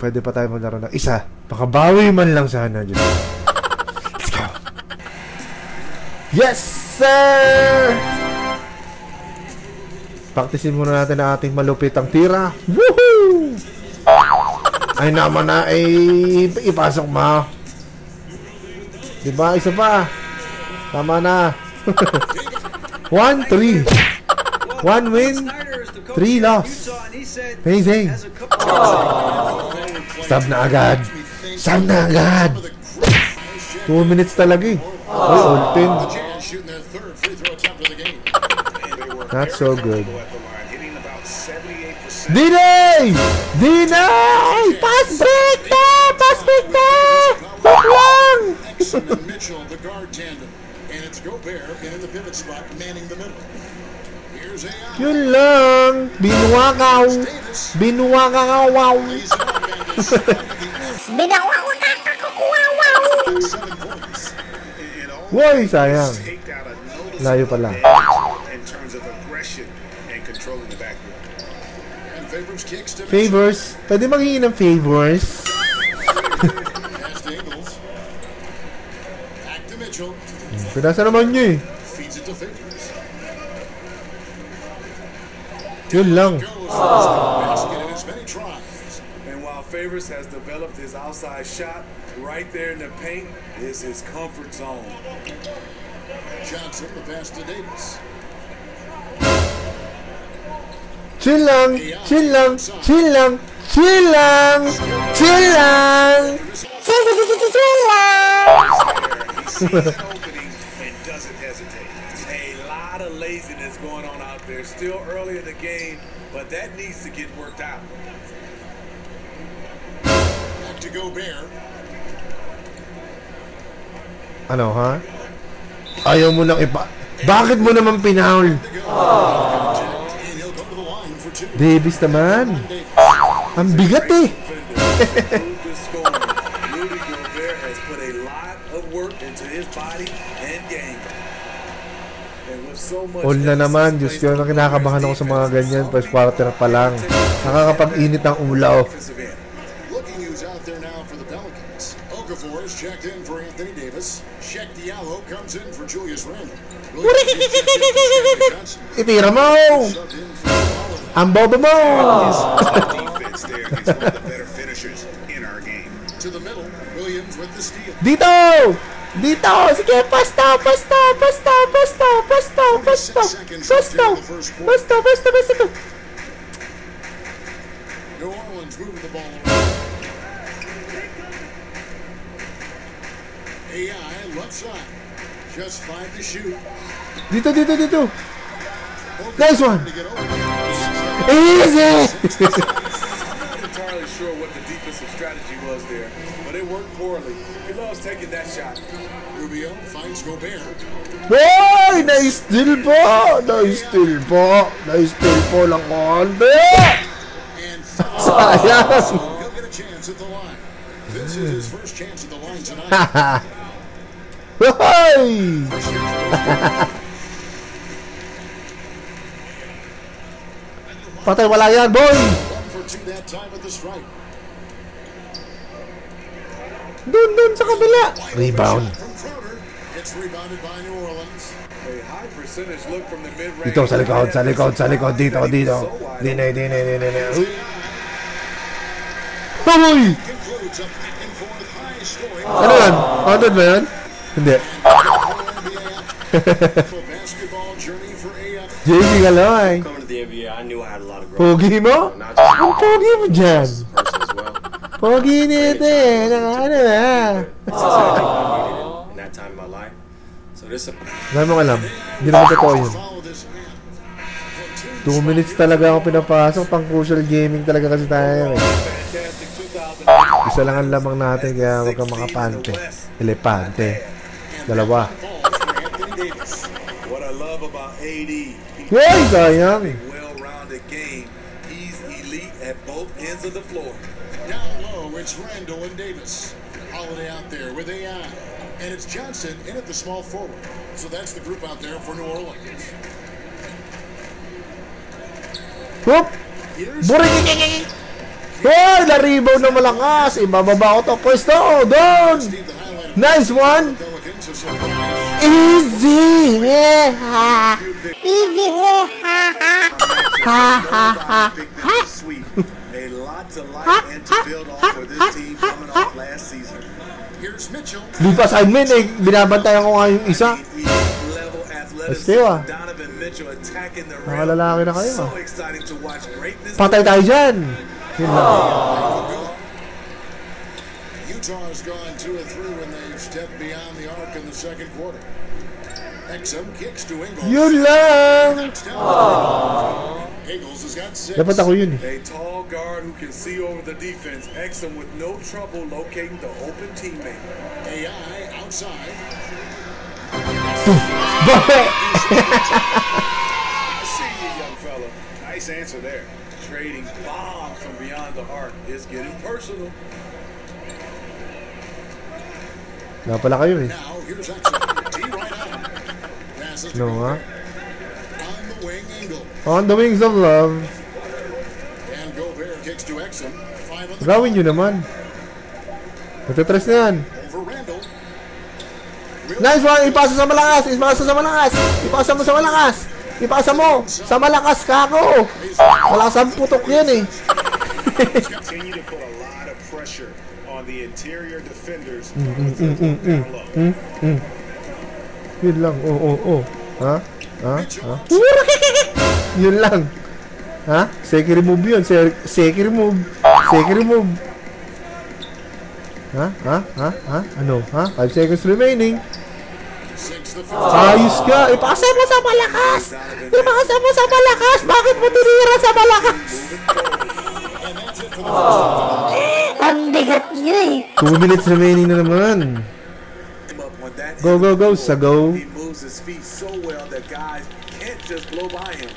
Pwede pa tayo maglaro ng isa. Makabawi man lang sana. Diyos. Let's go. Yes, sir! Practicein muna natin ang ating malupitang tira. Woohoo! Ay naman na, ipasok mo. Diba? Isa pa. Tama na. 1-3. 1 win, 3 loss. Amazing. Sub na agad. Sub na agad. 2 minutes talaga eh. Ay, ultin. Not so good. Dinay! Dinay! Pass break na! Pass break na! Hook lang! Yun lang. Binuwakaw. Binuwakaw. Wow. Woy, sayang. Layo pala. Favors. Pwede maghingi ng favors. Pinasa naman nyo eh. Yun lang. And while Favors has developed his outside shot right there in the paint, is his comfort zone. Johnson the pass to Davis. Chill lang, chill lang, chill lang, chill lang, chill lang. Chill lang. And doesn't hesitate. A lot of laziness going on out there. Still early in the game, but that needs to get worked out. Back to Gobert. Ano ha? Ayaw mo lang ipa... Bakit mo naman pinaul? Davis naman. Ang bigat eh. Rudy Gobert has put a lot of work into his body and game. All na naman. Diyos ko, kinakabahan ako sa mga ganyan. First quarter pa lang. Nakakapag-init ang ulaw. Looking who's out there now for the Pelicans. Okafor is checked in for Anthony Davis. Sheck Diallo comes in for Julius Randle. Itira mo! Ang bobo mo! To the middle, Williams with the steal. Dito! Dito! Sige, pasta, pasta, pasta, pasta, pasta, pasta, pasta, pasta, pasta, pasta. New Orleans moving the ball around. AI left side. Just 5 to shoot. Dito, dito, dito. Nice one. Easy! Entirely sure what the defensive strategy was there, but it worked poorly. He loves taking that shot. Rubio finds Gobert. Hoy! Na-steal po! Na-steal po! Na-steal po lang konti! And sayang! He'll get a chance at the line. This is his first chance at the line tonight. Hoy! Patay, wala yan, boy! That time at the stripe. Dun sa kabila. Rebound. It's rebounded by New Orleans. A high percentage look from the mid-range. Dito sa likod, sa likod, sa likod, dito, dito. Dine. Hoy! Ano yan? Counted ba yan? Hindi. JC Galoy. Pogi mo? Ang pogi mo dyan. Pogi nito eh. Ano na? Wala mo alam. Hindi naman totoo yun. 2 minutes talaga ako pinapasok. Pang crucial gaming talaga kasi tayo eh. Isa lang ang lamang natin kaya huwag kang makapante. Elepante. Dalawa. What I love about AD, Hey, sayang. well-rounded game. He's elite at both ends of the floor. Down low, it's Randle and Davis. Holiday out there with AI. And it's Johnson in at the small forward. So that's the group out there for New Orleans. Whoop! Here's Buring! Hoy! Na-rebound na malakas. Ibababa ko to. Pwesto. Down. Nice one. Easy. Easy. A lot to like and to build off for this team coming off last season. Here's Mitchell. Lipas admin eh. Binabantayan ko nga yung isa. Level Basta ah. Donovan Mitchell attacking the rim. Nakalalaki na kayo. So exciting to watch greatness. Patay tayo dyan. Yun lang. Utah has gone 2 of 3 when they've stepped beyond the arc in the second quarter. Exum kicks to Ingles. Yun lang. Ingles has got 6. Dapat ako yun eh. A tall guard who can see over the defense. Exum with no trouble locating the open teammate. AI outside. Bakit? I see you, young fella. Nice answer there. Trading bombs from beyond the arc is getting personal. Wala pala kayo eh. Now here's Exum. T right on. Passes to No nga. on the wing Ingles. On the wings of love. And Gobert kicks to Exum. 5 on the Gawin nyo naman. Natitres na yan. over Randall. Nice one! Ipasa sa malakas! Ipasa sa malakas! Ipasa mo sa malakas! Ipasa mo! Sa malakas ka ako! Malakas ang putok yan eh. Continue to put a lot of pressure on the interior defenders. Yun lang. Oh. Ha? Ha? Ha? Yun lang. Ha? Second remove yun. Second remove. Second remove. Ha? Ha? Ha? Ha? Ano? Ha? 5 seconds remaining. Ayos ka! Ipasa mo sa malakas! Ipasa mo sa malakas! Bakit mo tinira sa malakas? Ang bigat niya eh. 2 minutes remaining na naman. Go, sa go. He moves his feet so well that guys can't just blow by him.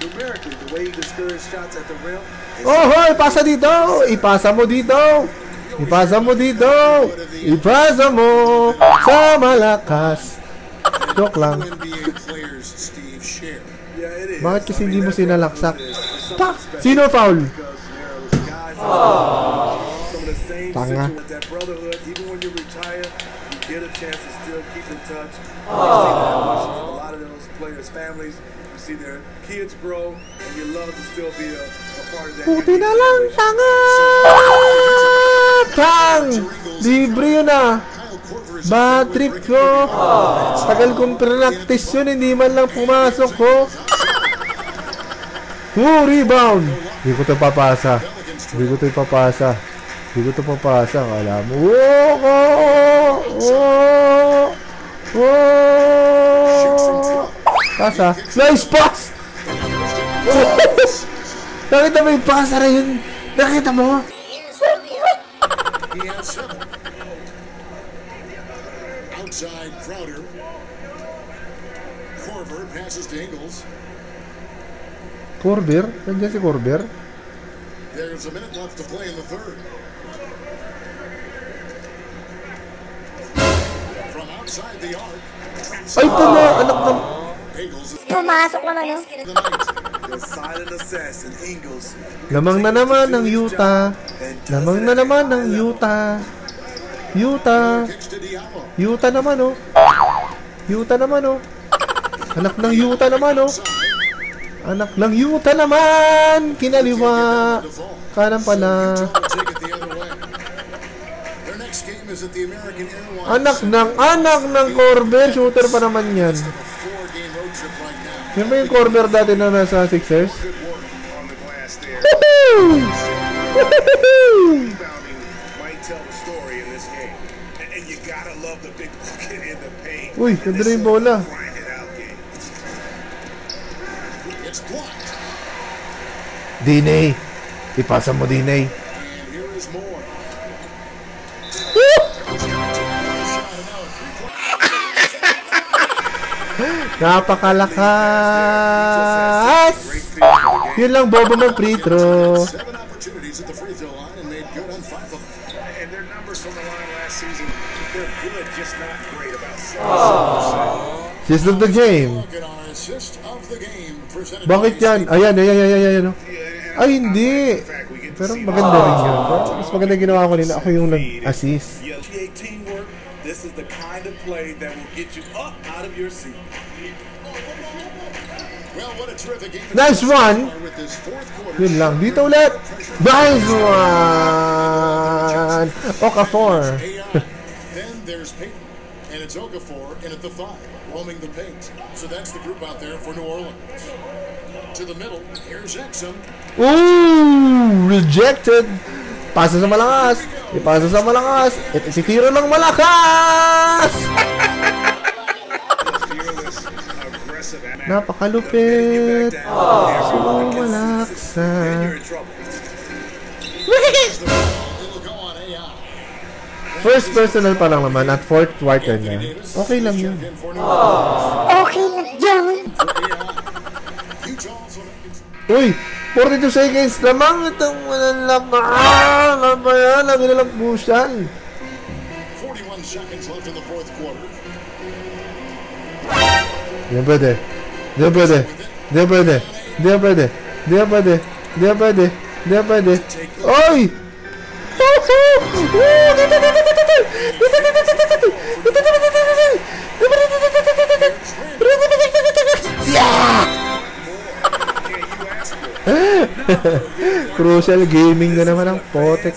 Numerically, the way he discourages shots at the rim. Oh, hoy! Pasa dito! Ipasa mo dito! Ipasa mo dito! Ipasa mo sa malakas! Joke lang. Bakit kasi hindi mo sinalaksak? Pa! Sino foul? Tanga. Even when you retire, you get a chance to still keep in touch. You see that with a lot of those players' families. You see their kids grow, and you love to still be a part of that. Puti na lang, tanga! Tang! Libre yun ah! Bad trip ko! Tagal kong practice yun, hindi man lang pumasok ko. Rebound! Hindi ko ito papasa. Kala mo. Pasa. Nice pass! Nakita mo yung pasa na yun? Nakita mo? Outside Crowder. Korver passes to Ingles. Korver? Nandiyan si Korver? There's a minute left to play in the third. From outside the arc. Ay, ito na! Anak ng... Ingles is Pumasok naman yun. the night. The silent assassin, Ingles. Lamang na naman ng Utah. Lamang na naman ng Utah. Kicks to Diallo. Utah naman oh. Anak ng Utah naman oh. Anak ng Utah naman. Kinaliwa. Kanan pala. Take it the other way. Their next game is at the American Airlines. Anak ng Korver. Shooter pa naman yan. A 4-game road trip right now. Yan ba yung Korver dati na nasa Sixers? Good work on the glass there. Woohoo! Rebounding might tell the story in this game. And you gotta love the big bucket in the paint. Uy, ganda na yung bola. Grind it out game. It's blocked. Diney. Ipasa mo, Diney. And here is more. Napakalakas! Yun lang, bobo ng free throw. 7 opportunities at the free throw line and made good on 5 of them. And their numbers from the line last season, they're good, just not great about 70%. Assist of the game. Look at our assist of the game presented Bakit by yan? Steve. Ayan. Ay, hindi. In fact, we get Pero maganda rin yun. Pero mas maganda ginawa ko nila. Ako yung nag-assist. Teamwork. This is the kind of play that will get you up out of your seat. Nice one! Yun lang. Dito ulit. Nice one! Okafor. Then there's Peyton. And it's Okafor in at the 5, roaming the paint. So that's the group out there for New Orleans. To the middle, here's Exum. Ooh! Rejected! Pasa sa malakas! Ipasa sa malakas! Ititiro ng malakas! Napakalupit! So malaksa! First personal pa lang naman at fourth quarter na. Okay lang yun. Okay lang yun. Uy! 42 seconds lamang itong walang laman! Ano ba yan? Ang nilang pusan. 41 seconds left in the fourth quarter. Di yan pwede. Di yan pwede. Di yan pwede. Di yan pwede. Di yan pwede. Di yan pwede. Di yan pwede. Oy! Crucial gaming na naman ang potek.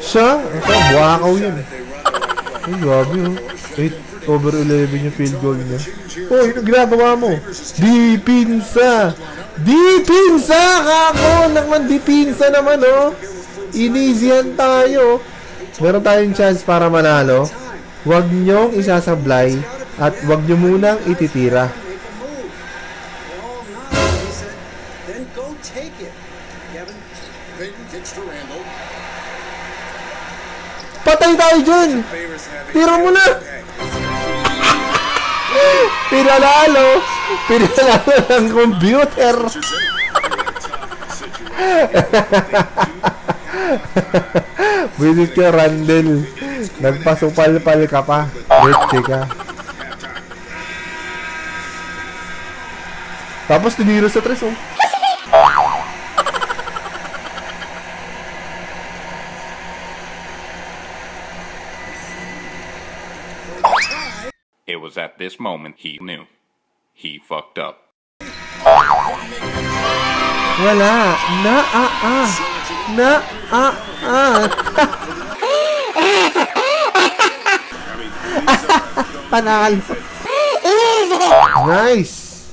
Siya? Ito, buwakaw yun. Ay, grabe yun. 8/11 yung field goal niya. Oh, yun ang ginagawa mo. Dipinsa! Dipinsa! Kako! Naman dipinsa naman, oh. Inisihan tayo. Meron tayong chance para manalo. Huwag nyong isasablay at huwag nyo munang ititira. Patay tayo dyan! Tira mo na! Pinalalo! Pinalalo ng computer! Bisit ka, Randall. Nagpasupal-pal ka pa. Bete ka. Tapos tiniro sa tres, oh. It was at this moment he knew. He fucked up. Wala. Panalo. Nice.